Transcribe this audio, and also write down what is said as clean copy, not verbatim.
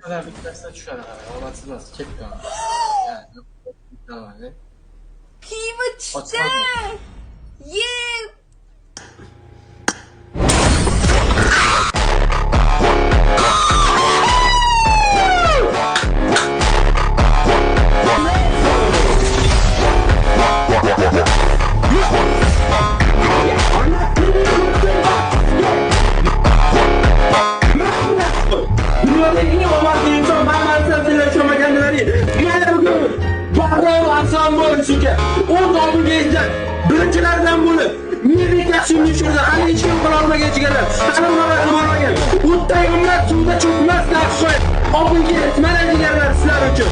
Kadar bitmezse tushadi qarang, omadsizmas, ketgan. Ya'ni, Pivochda! Yeb! Dunyodagi omadli inson hammasini tilashmaganlari. Mana bugun Bahrom Ason bo'lishiga, o'z oldiga birinchilardan bo'lib, milliy kasbni tushirdi. Hali hech kim qila olmagan jigarlar. Hali unaqa qilib olmagan. O'tdagi ummat suvda cho'kmas deb qo'yib, oldiga mana jigarlar sizlar uchun.